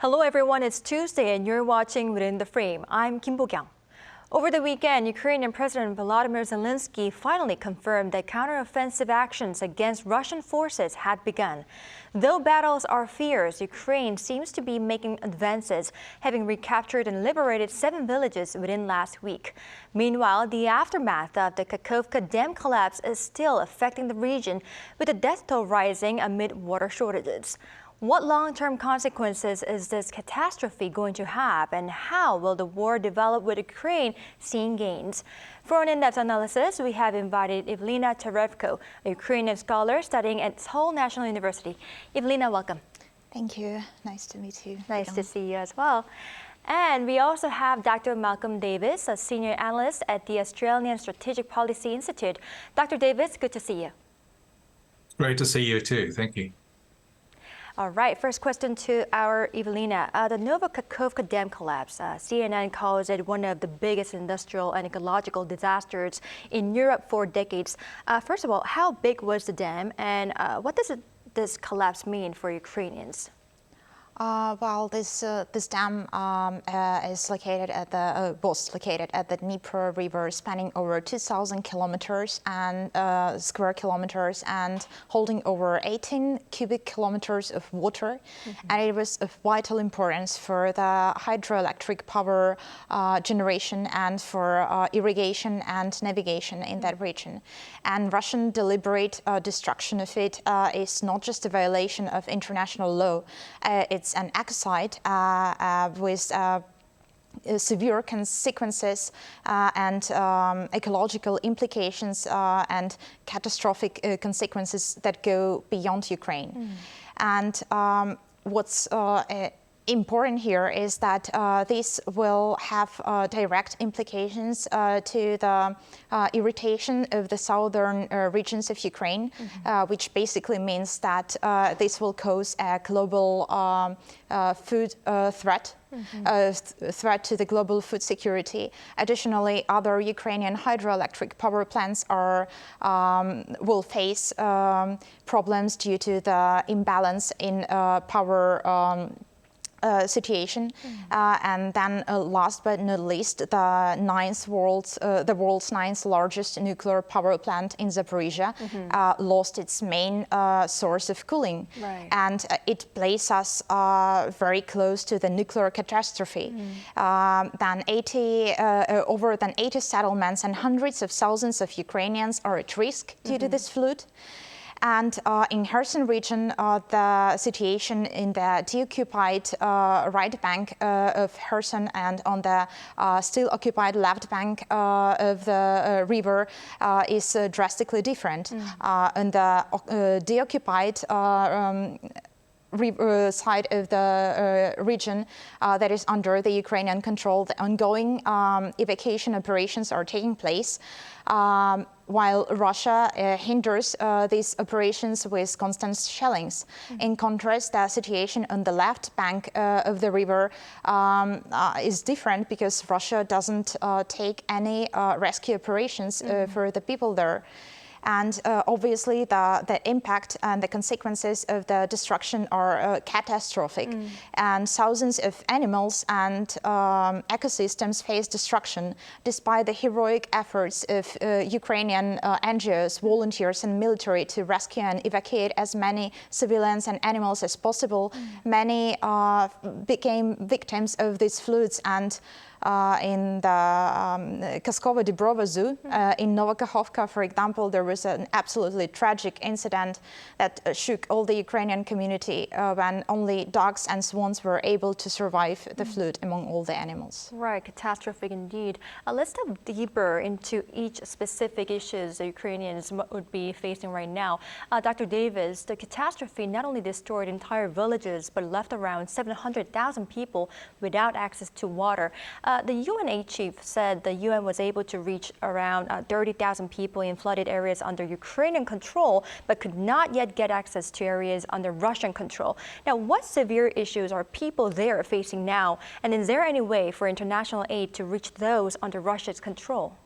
Hello everyone, it's Tuesday and you're watching Within the Frame. I'm Kim Bo-kyung. Over the weekend, Ukrainian President Volodymyr Zelenskyy finally confirmed that counteroffensive actions against Russian forces had begun. Though battles are fierce, Ukraine seems to be making advances, having recaptured and liberated 7 villages within last week. Meanwhile, the aftermath of the Kakhovka Dam collapse is still affecting the region, with the death toll rising amid water shortages. What long-term consequences is this catastrophe going to have, and how will the war develop with Ukraine seeing gains? For an in-depth analysis, we have invited Ivelina Cherevko, a Ukrainian scholar studying at Seoul National University. Ivelina, welcome. Thank you. Nice to meet you. Nice to see you as well. And we also have Dr. Malcolm Davis, a senior analyst at the Australian Strategic Policy Institute. Dr. Davis, good to see you. Great to see you too. Thank you. All right, first question to our Ivelina. The Kakhovka Dam collapse, CNN calls it one of the biggest industrial and ecological disasters in Europe for decades. First of all, how big was the dam, and what does this collapse mean for Ukrainians? This dam is located at was located at the Dnieper River, spanning over 2,000 kilometers and square kilometers, and holding over 18 cubic kilometers of water. And it was of vital importance for the hydroelectric power generation and for irrigation and navigation in that region. And Russian deliberate destruction of it is not just a violation of international law. It's an ecocide with severe consequences and ecological implications and catastrophic consequences that go beyond Ukraine. And what's important here is that this will have direct implications to the irritation of the southern regions of Ukraine, which basically means that this will cause a global food threat. Threat to the global food security. Additionally, other Ukrainian hydroelectric power plants will face problems due to the imbalance in power situation. And then last but not least, the world's ninth largest nuclear power plant in Zaporizhia lost its main source of cooling. Right. And it places us very close to the nuclear catastrophe. Over 80 settlements and hundreds of thousands of Ukrainians are at risk due to this flood. And in Kherson region, the situation in the deoccupied right bank of Kherson and on the still occupied left bank of the river is drastically different. On the deoccupied side of the region that is under the Ukrainian control, the ongoing evacuation operations are taking place, while Russia hinders these operations with constant shellings. In contrast, the situation on the left bank of the river is different because Russia doesn't take any rescue operations for the people there. And obviously, the impact and the consequences of the destruction are catastrophic. And thousands of animals and ecosystems face destruction, despite the heroic efforts of Ukrainian NGOs, volunteers, and military to rescue and evacuate as many civilians and animals as possible. Many became victims of these floods, and in the Kakhovka Dam Zoo in Kakhovka, for example, there was an absolutely tragic incident that shook all the Ukrainian community when only dogs and swans were able to survive the flood among all the animals. Right, catastrophic indeed. Let's dive deeper into each specific issues the Ukrainians would be facing right now. Dr. Davis, the catastrophe not only destroyed entire villages, but left around 700,000 people without access to water. The UN chief said the UN was able to reach around 30,000 people in flooded areas under Ukrainian control, but could not yet get access to areas under Russian control. Now, what severe issues are people there facing now? And is there any way for international aid to reach those under Russia's control?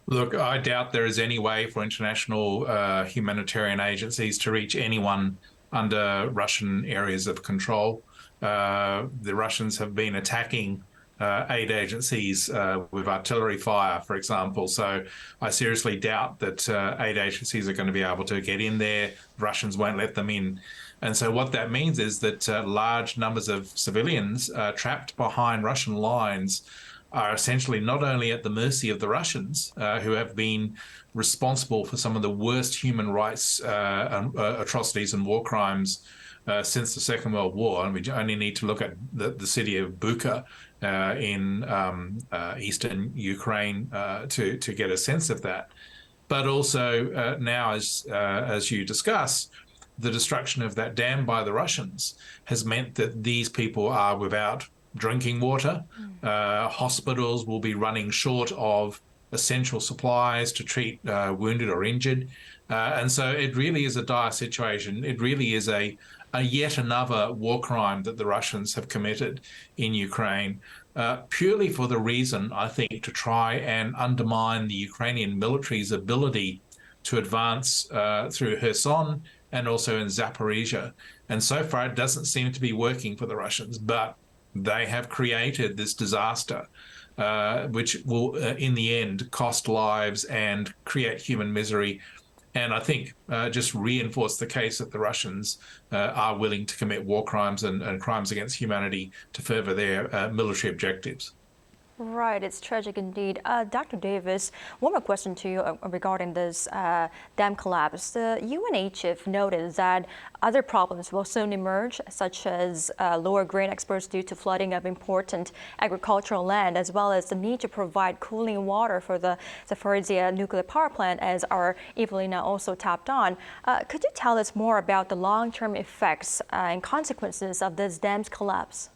Look, I doubt there is any way for international humanitarian agencies to reach anyone under Russian areas of control. The Russians have been attacking aid agencies with artillery fire, for example. So I seriously doubt that aid agencies are going to be able to get in there. The Russians won't let them in. And so what that means is that large numbers of civilians trapped behind Russian lines are essentially not only at the mercy of the Russians, who have been responsible for some of the worst human rights atrocities and war crimes since the Second World War. And we only need to look at the city of Bucha in eastern Ukraine to get a sense of that. But also now, as you discuss, the destruction of that dam by the Russians has meant that these people are without drinking water. Hospitals will be running short of essential supplies to treat wounded or injured. And so it really is a dire situation. It really is a yet another war crime that the Russians have committed in Ukraine, purely for the reason, I think, to try and undermine the Ukrainian military's ability to advance through Kherson and also in Zaporizhia. And so far, it doesn't seem to be working for the Russians, but they have created this disaster, which will, in the end, cost lives and create human misery. And I think just reinforce the case that the Russians are willing to commit war crimes and crimes against humanity to further their military objectives. Right, it's tragic indeed. Dr. Davis, one more question to you regarding this dam collapse. The UN chief noted that other problems will soon emerge, such as lower grain exports due to flooding of important agricultural land, as well as the need to provide cooling water for the Zaporizhia nuclear power plant, as our Ivelina also tapped on. Could you tell us more about the long-term effects and consequences of this dam's collapse?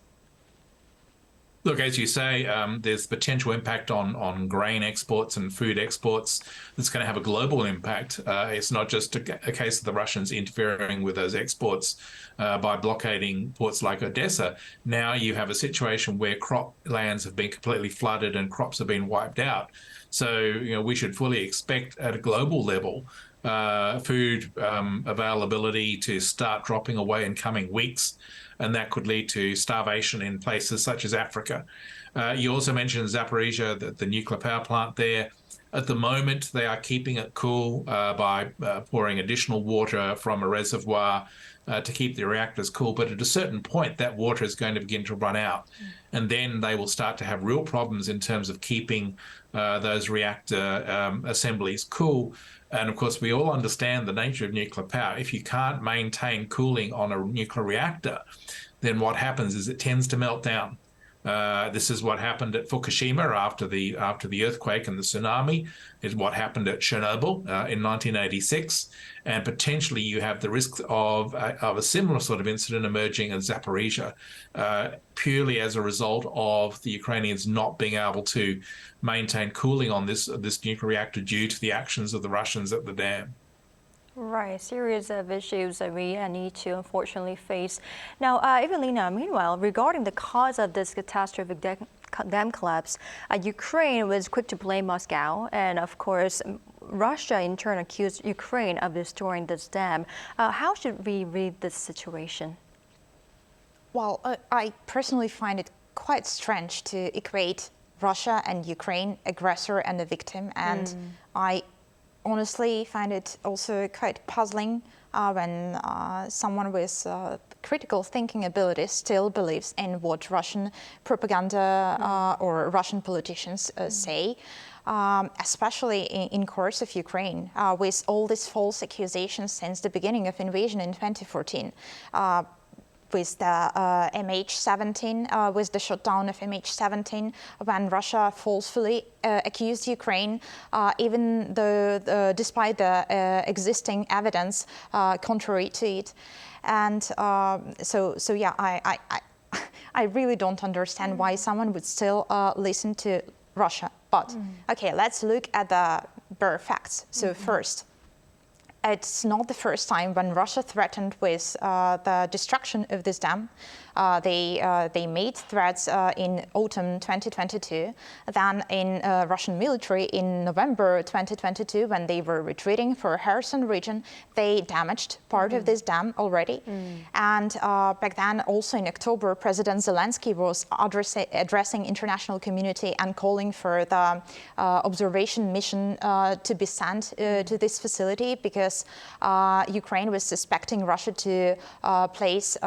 Look, as you say, there's potential impact on grain exports and food exports that's going to have a global impact. It's not just a case of the Russians interfering with those exports by blockading ports like Odessa. Now you have a situation where crop lands have been completely flooded and crops have been wiped out. So, we should fully expect at a global level food availability to start dropping away in coming weeks. And that could lead to starvation in places such as Africa. You also mentioned Zaporizhia, the nuclear power plant there. At the moment, they are keeping it cool by pouring additional water from a reservoir to keep the reactors cool. But at a certain point, that water is going to begin to run out. And then they will start to have real problems in terms of keeping those reactor assemblies cool. And of course, we all understand the nature of nuclear power. If you can't maintain cooling on a nuclear reactor, then what happens is it tends to melt down. This is what happened at Fukushima after the earthquake and the tsunami. It's what happened at Chernobyl in 1986, and potentially you have the risk of a similar sort of incident emerging in Zaporizhia, purely as a result of the Ukrainians not being able to maintain cooling on this nuclear reactor due to the actions of the Russians at the dam. Right, a series of issues that we need to unfortunately face. Now, Ivelina, meanwhile, regarding the cause of this catastrophic dam collapse, Ukraine was quick to blame Moscow, and of course, Russia in turn accused Ukraine of destroying this dam. How should we read this situation? Well, I personally find it quite strange to equate Russia and Ukraine, aggressor and a victim, and I honestly find it also quite puzzling when someone with critical thinking abilities still believes in what Russian propaganda or Russian politicians say, especially in course of Ukraine, with all these false accusations since the beginning of invasion in 2014. With the MH17, with the shutdown of MH17, when Russia falsely accused Ukraine, even though despite the existing evidence contrary to it. And so yeah, I really don't understand why someone would still listen to Russia. But okay, let's look at the bare facts. So first, it's not the first time when Russia threatened with the destruction of this dam. they made threats in autumn 2022. Then in Russian military in November 2022, when they were retreating for Kherson region, they damaged part of this dam already. And back then, also in October, President Zelenskyy was addressing international community and calling for the observation mission to be sent to this facility because Ukraine was suspecting Russia to place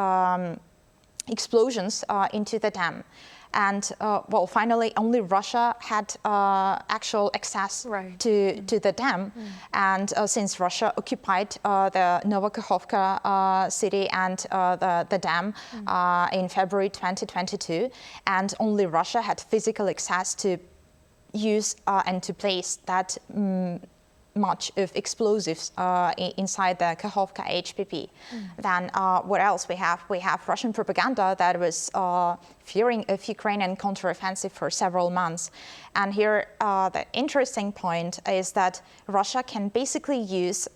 explosions into the dam. And well, finally, only Russia had actual access to the dam. And since Russia occupied the Kakhovka city and the dam in February 2022, and only Russia had physical access to use and to place that much of explosives inside the Kakhovka HPP. Then what else we have? We have Russian propaganda that was fearing of Ukrainian counteroffensive for several months. And here the interesting point is that Russia can basically use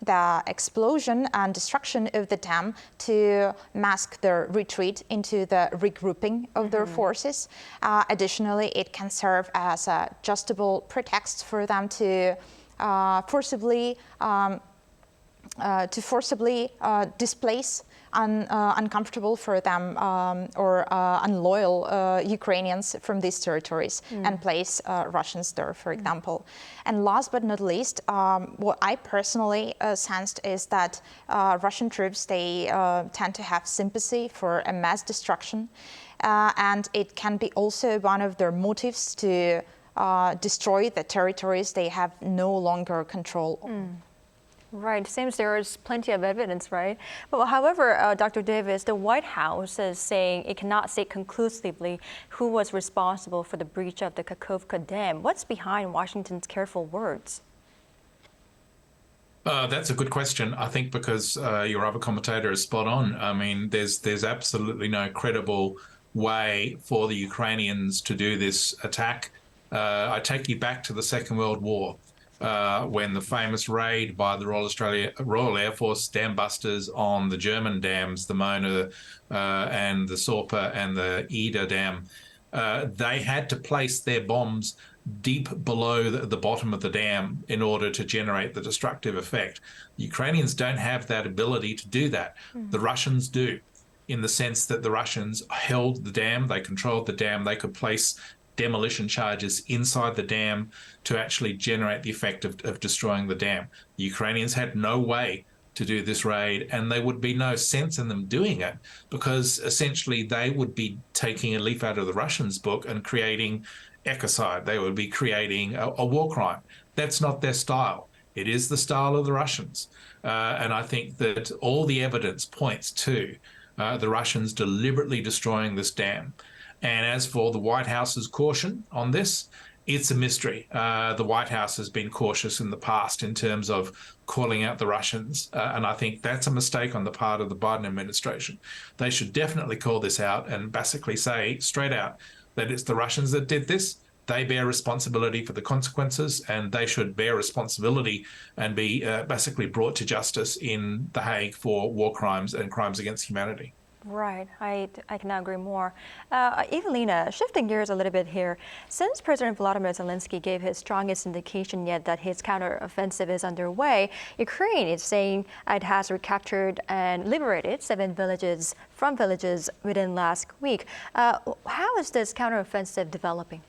the explosion and destruction of the dam to mask their retreat into the regrouping of their forces. Additionally, it can serve as a justable pretext for them to forcibly displace uncomfortable for them or unloyal Ukrainians from these territories and place Russians there, for example. And last but not least, what I personally sensed is that Russian troops, they tend to have sympathy for a mass destruction, and it can be also one of their motives to destroy the territories they have no longer control. Right. Seems there is plenty of evidence, right? But however, Dr. Davis, the White House is saying it cannot say conclusively who was responsible for the breach of the Kakhovka Dam. What's behind Washington's careful words? That's a good question. I think because your other commentator is spot on. I mean, there's absolutely no credible way for the Ukrainians to do this attack. I take you back to the Second World War, when the famous raid by the Royal Air Force dam busters on the German dams, the Mona and the Sorpa and the Ida Dam, they had to place their bombs deep below the bottom of the dam in order to generate the destructive effect. The Ukrainians don't have that ability to do that. The Russians do, in the sense that the Russians held the dam, they controlled the dam, they could place demolition charges inside the dam to actually generate the effect of destroying the dam. The Ukrainians had no way to do this raid, and there would be no sense in them doing it because essentially they would be taking a leaf out of the Russians' book and creating ecocide. They would be creating a war crime. That's not their style. It is the style of the Russians. And I think that all the evidence points to the Russians deliberately destroying this dam. And as for the White House's caution on this, it's a mystery. The White House has been cautious in the past in terms of calling out the Russians, and I think that's a mistake on the part of the Biden administration. They should definitely call this out and basically say straight out that it's the Russians that did this. They bear responsibility for the consequences, and they should bear responsibility and be basically brought to justice in The Hague for war crimes and crimes against humanity. Right, I cannot agree more. Ivelina, shifting gears a little bit here, since President Volodymyr Zelenskyy gave his strongest indication yet that his counteroffensive is underway, Ukraine is saying it has recaptured and liberated 7 villages from villages within last week. How is this counteroffensive developing?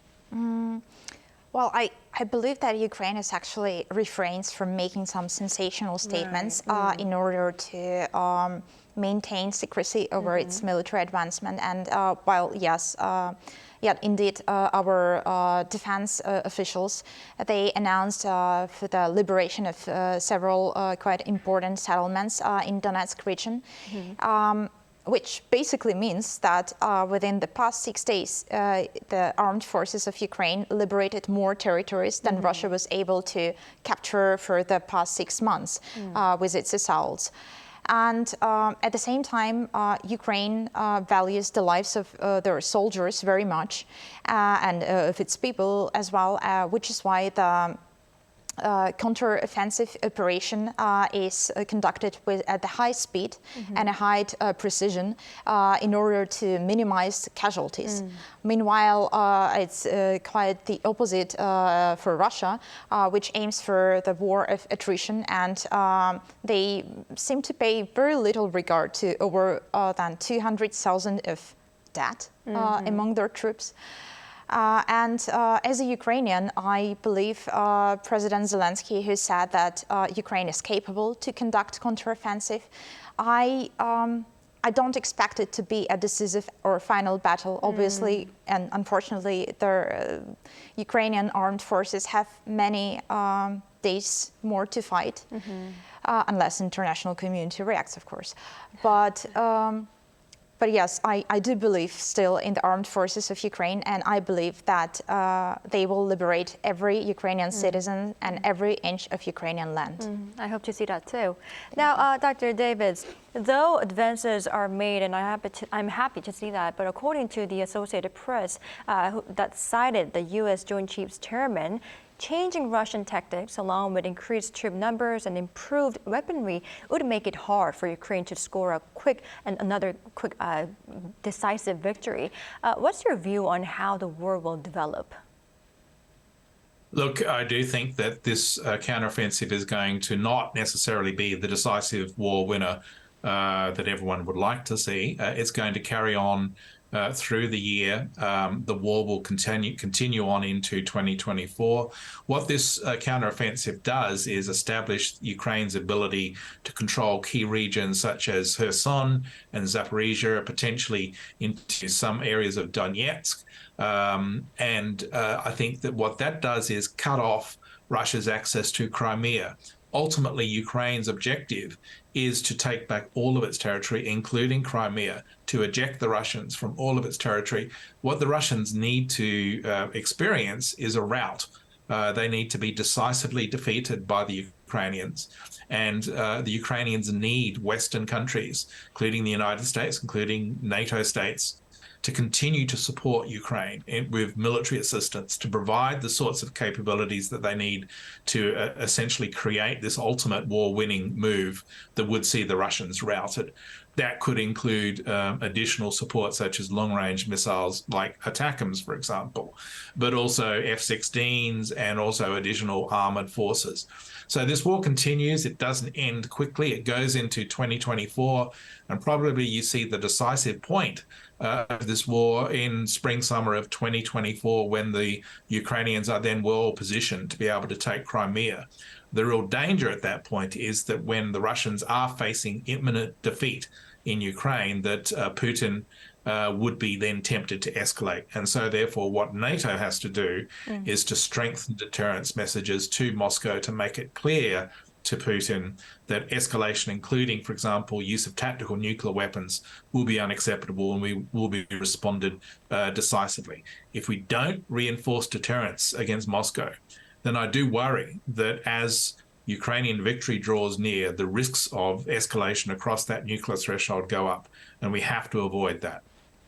Well, I believe that Ukraine is actually refrains from making some sensational statements in order to maintain secrecy over its military advancement. And while, yes, indeed, our defense officials, they announced for the liberation of several quite important settlements in Donetsk region. Which basically means that within the past 6 days, the armed forces of Ukraine liberated more territories than Russia was able to capture for the past 6 months with its assaults. And at the same time, Ukraine values the lives of their soldiers very much and of its people as well, which is why the counteroffensive operation is conducted at the high speed and a high precision in order to minimize casualties. Meanwhile, it's quite the opposite for Russia, which aims for the war of attrition, and they seem to pay very little regard to over than 200,000 of dead among their troops. As a Ukrainian, I believe President Zelenskyy, who said that Ukraine is capable to conduct counteroffensive, I don't expect it to be a decisive or final battle, obviously, and unfortunately, the Ukrainian armed forces have many days more to fight, unless international community reacts, of course. But yes, I do believe still in the armed forces of Ukraine, and I believe that they will liberate every Ukrainian citizen and every inch of Ukrainian land. I hope to see that too. Now, Dr. Davids, though advances are made, and I'm happy to see that, but according to the Associated Press that cited the U.S. Joint Chiefs Chairman, changing Russian tactics along with increased troop numbers and improved weaponry would make it hard for Ukraine to score another quick decisive victory. What's your view on how the war will develop? Look, I do think that this counteroffensive is going to not necessarily be the decisive war winner that everyone would like to see. It's going to carry on through the year. The war will continue on into 2024. What this counteroffensive does is establish Ukraine's ability to control key regions such as Kherson and Zaporizhia, potentially into some areas of Donetsk. I think that what that does is cut off Russia's access to Crimea. Ultimately, Ukraine's objective is to take back all of its territory, including Crimea, to eject the Russians from all of its territory. What the Russians need to experience is a rout. They need to be decisively defeated by the Ukrainians. And the Ukrainians need Western countries, including the United States, including NATO states, to continue to support Ukraine with military assistance, to provide the sorts of capabilities that they need to essentially create this ultimate war-winning move that would see the Russians routed. That could include additional support such as long-range missiles like ATACMS, for example, but also F-16s and also additional armored forces. So this war continues. It doesn't end quickly. It goes into 2024, and probably you see the decisive point of this war in spring, summer of 2024, when the Ukrainians are then well positioned to be able to take Crimea. The real danger at that point is that when the Russians are facing imminent defeat in Ukraine, that Putin would be then tempted to escalate. And so therefore what NATO has to do is to strengthen deterrence messages to Moscow to make it clear to Putin that escalation, including, for example, use of tactical nuclear weapons, will be unacceptable and we will be responded decisively. If we don't reinforce deterrence against Moscow, then I do worry that as Ukrainian victory draws near, the risks of escalation across that nuclear threshold go up, and we have to avoid that.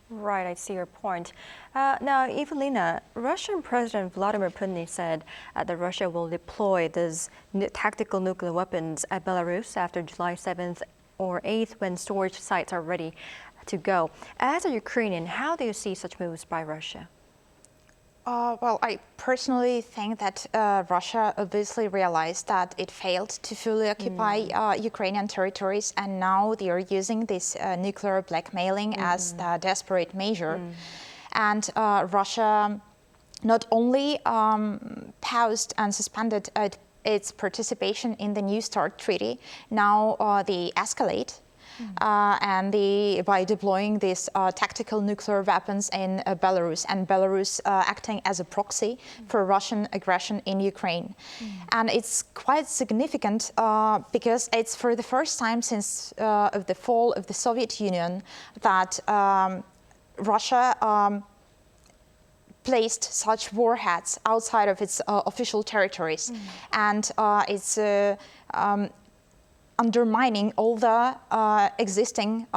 Right, I see your point. Now, Ivelina, Russian President Volodymyr Putin said that Russia will deploy these tactical nuclear weapons at Belarus after July 7th or 8th when storage sites are ready to go. As a Ukrainian, how do you see such moves by Russia? Well, I personally think that Russia obviously realized that it failed to fully occupy Ukrainian territories, and now they are using this nuclear blackmailing as the desperate measure. And Russia not only paused and suspended its participation in the New START treaty, now they escalate. And by deploying these tactical nuclear weapons in Belarus, and Belarus acting as a proxy for Russian aggression in Ukraine. And it's quite significant because it's for the first time since of the fall of the Soviet Union that Russia placed such warheads outside of its official territories. And it's undermining all the existing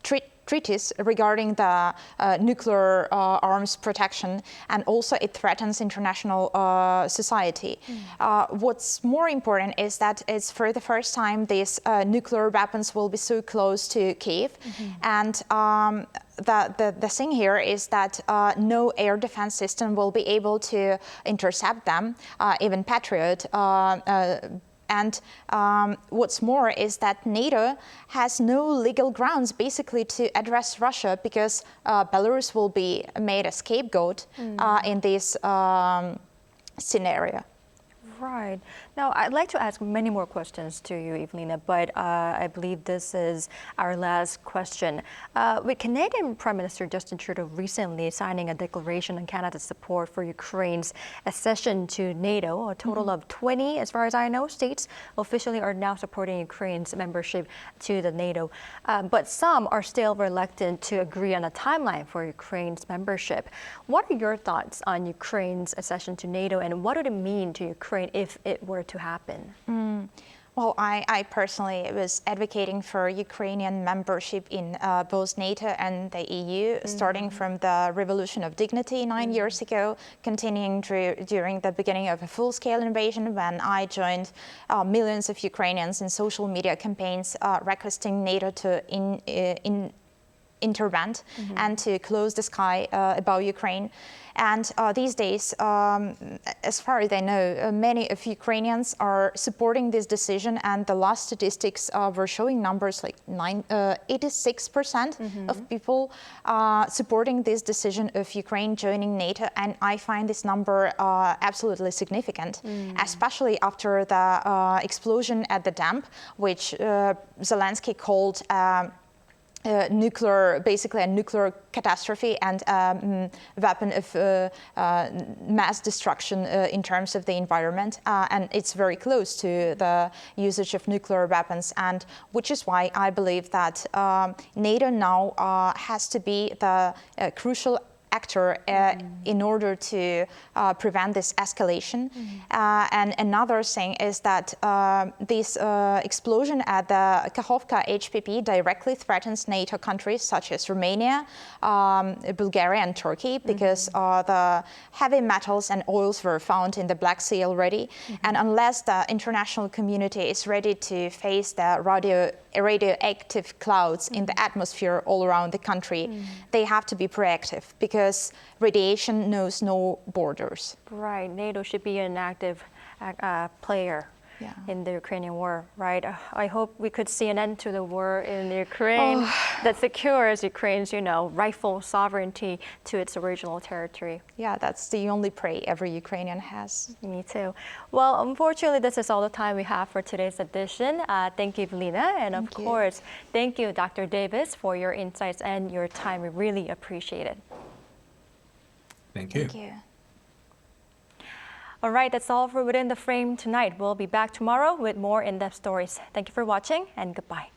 treaties regarding the nuclear arms protection, and also it threatens international society. What's more important is that it's for the first time these nuclear weapons will be so close to Kyiv, and the thing here is that no air defense system will be able to intercept them, even Patriot. And what's more is that NATO has no legal grounds basically to address Russia, because Belarus will be made a scapegoat in this scenario. Right. Now, I'd like to ask many more questions to you, Ivelina, but I believe this is our last question. With Canadian Prime Minister Justin Trudeau recently signing a declaration on Canada's support for Ukraine's accession to NATO, a total of 20, as far as I know, states officially are now supporting Ukraine's membership to the NATO. But some are still reluctant to agree on a timeline for Ukraine's membership. What are your thoughts on Ukraine's accession to NATO, and what would it mean to Ukraine if it were to happen? Well, I personally was advocating for Ukrainian membership in both NATO and the EU, starting from the Revolution of Dignity 9 years ago, continuing during the beginning of a full-scale invasion when I joined millions of Ukrainians in social media campaigns requesting NATO to intervene and to close the sky above Ukraine. And these days, as far as I know, many of Ukrainians are supporting this decision, and the last statistics were showing numbers like 86% of people supporting this decision of Ukraine joining NATO, and I find this number absolutely significant, especially after the explosion at the dam, which Zelenskyy called basically a nuclear catastrophe and weapon of mass destruction in terms of the environment, and it's very close to the usage of nuclear weapons, and which is why I believe that NATO now has to be the crucial actor in order to prevent this escalation. And another thing is that this explosion at the Kakhovka HPP directly threatens NATO countries such as Romania, Bulgaria and Turkey, because the heavy metals and oils were found in the Black Sea already. And unless the international community is ready to face the radioactive clouds in the atmosphere all around the country, they have to be proactive, because radiation knows no borders. Right. NATO should be an active player in the Ukrainian war, right? I hope we could see an end to the war in Ukraine that secures Ukraine's, rightful sovereignty to its original territory. Yeah, that's the only prayer every Ukrainian has. Me too. Well, unfortunately, this is all the time we have for today's edition. Thank you, Ivelina, and of course, thank you, Dr. Davis, for your insights and your time. We really appreciate it. Thank you. Thank you. All right, that's all for Within the Frame tonight. We'll be back tomorrow with more in-depth stories. Thank you for watching, and goodbye.